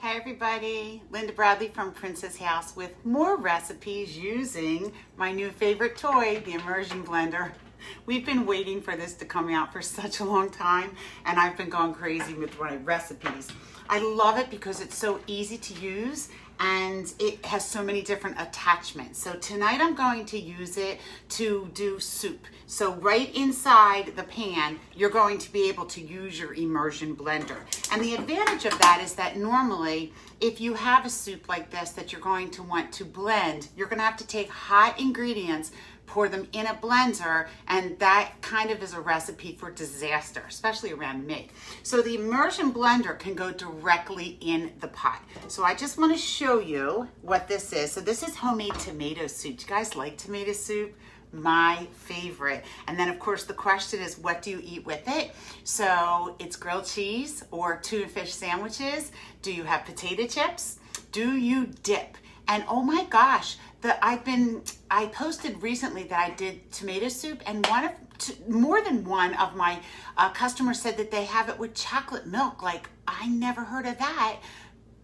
Hi everybody, Linda Bradley from Princess House with more recipes using my new favorite toy, the Immersion blender. We've been waiting for this to come out for such a long time and I've been going crazy with my recipes. I love it because it's so easy to use and it has so many different attachments. So tonight I'm going to use it to do soup. So right inside the pan, you're going to be able to use your immersion blender. And the advantage of that is that normally, if you have a soup like this that you're going to want to blend, you're gonna have to take hot ingredients, pour them in a blender, and that kind of is a recipe for disaster, especially around me. So the immersion blender can go directly in the pot. So I just want to show you what this is. So this is homemade tomato soup. You guys like tomato soup? My favorite. And then of course the question is, what do you eat with it? So it's grilled cheese or tuna fish sandwiches. Do you have potato chips? Do you dip? And oh my gosh, I posted recently that I did tomato soup, and more than one of my customers said that they have it with chocolate milk. Like, I never heard of that,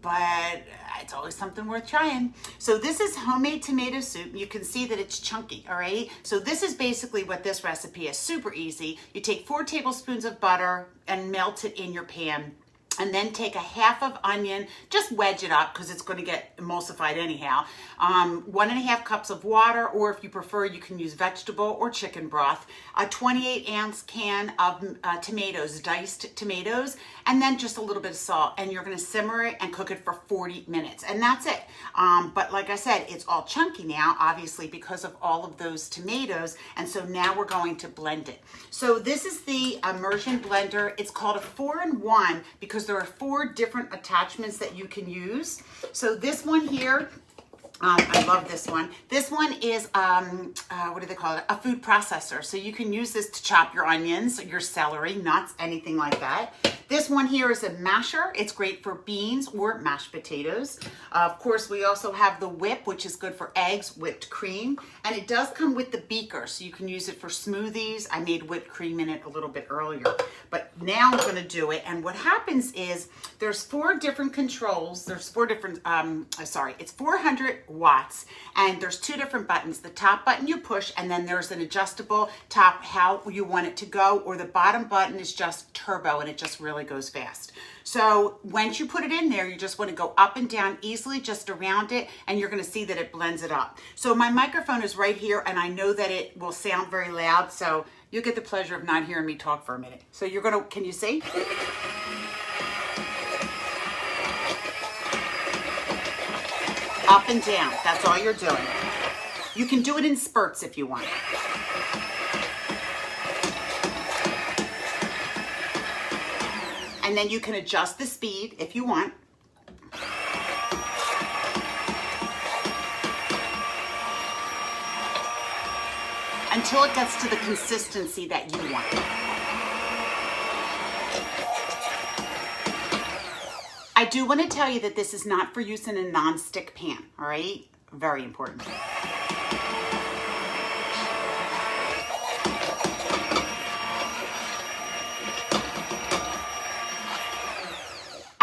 but it's always something worth trying. So this is homemade tomato soup. You can see that it's chunky, all right? So this is basically what this recipe is, super easy. You take 4 tablespoons of butter and melt it in your pan. And then take a half of onion, just wedge it up because it's going to get emulsified anyhow. 1.5 cups of water, or if you prefer, you can use vegetable or chicken broth. A 28-ounce can of tomatoes, diced tomatoes, and then just a little bit of salt. And you're going to simmer it and cook it for 40 minutes. And that's it. But like I said, it's all chunky now, obviously, because of all of those tomatoes. And so now we're going to blend it. So this is the immersion blender. It's called a 4-in-1 because there are 4 different attachments that you can use. So this one here, I love this one. This one is, what do they call it? A food processor. So you can use this to chop your onions, your celery, nuts, anything like that. This one here is a masher. It's great for beans or mashed potatoes. Of course, we also have the whip, which is good for eggs, whipped cream. And it does come with the beaker, so you can use it for smoothies. I made whipped cream in it a little bit earlier. But now I'm going to do it. And what happens is there's 4 different controls. There's 4 different, it's 400 watts. And there's 2 different buttons. The top button you push, and then there's an adjustable top, how you want it to go. Or the bottom button is just turbo, and it just really goes fast. So once you put it in there, you just want to go up and down easily just around it, and you're going to see that it blends it up. So my microphone is right here, and I know that it will sound very loud, so you'll get the pleasure of not hearing me talk for a minute. So you're going to, can you see? Up and down, that's all you're doing. You can do it in spurts if you want. And then you can adjust the speed if you want. Until it gets to the consistency that you want. I do want to tell you that this is not for use in a non-stick pan, all right? Very important.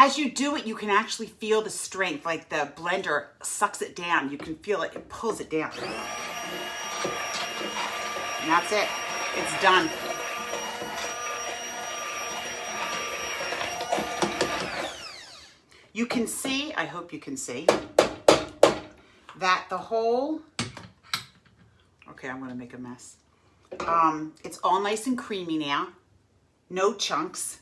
As you do it, you can actually feel the strength, like the blender sucks it down. You can feel it, it pulls it down. And that's it, it's done. You can see, I hope you can see, that the whole, okay, I'm gonna make a mess. It's all nice and creamy now, no chunks.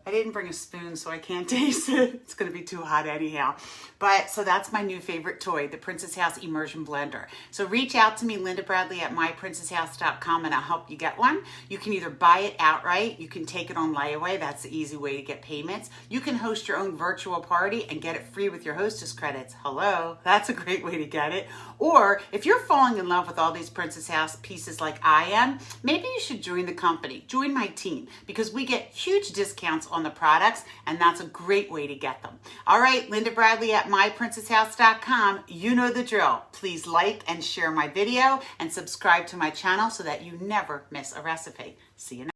I didn't bring a spoon, so I can't taste it. It's gonna be too hot anyhow. But, so that's my new favorite toy, the Princess House Immersion Blender. So reach out to me, Linda Bradley at myprincesshouse.com, and I'll help you get one. You can either buy it outright, you can take it on layaway, that's the easy way to get payments. You can host your own virtual party and get it free with your hostess credits. Hello, that's a great way to get it. Or if you're falling in love with all these Princess House pieces like I am, maybe you should join the company, join my team, because we get huge discounts on the products, and that's a great way to get them. All right, Linda Bradley at myprincesshouse.com. You know the drill. Please like and share my video and subscribe to my channel so that you never miss a recipe. See you next time.